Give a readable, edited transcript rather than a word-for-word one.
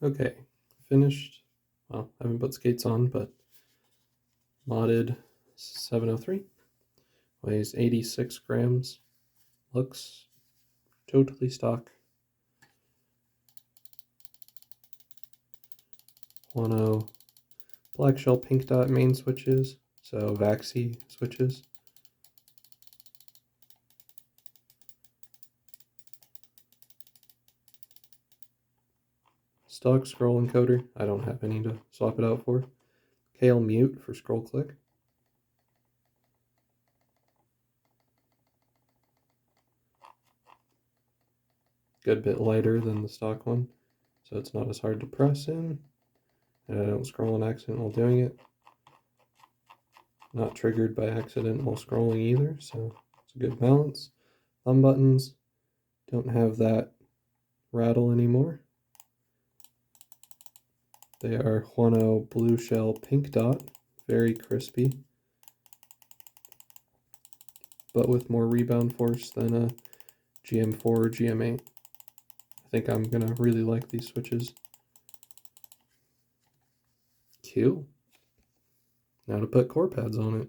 Okay, finished. Well, I haven't put skates on, but modded 703. Weighs 86 grams. Looks totally stock. Huano black shell pink dot main switches, so Vaxi switches. Stock scroll encoder, I don't have any to swap it out for. Kailh mute for scroll click. Good bit lighter than the stock one, so it's not as hard to press in, and I don't scroll on accident while doing it. Not triggered by accident while scrolling either, so it's a good balance. Thumb buttons don't have that rattle anymore. They are Huano blue shell pink dot, very crispy, but with more rebound force than a GM4 or GM8. I think I'm gonna really like these switches. Cool. Now to put core pads on it.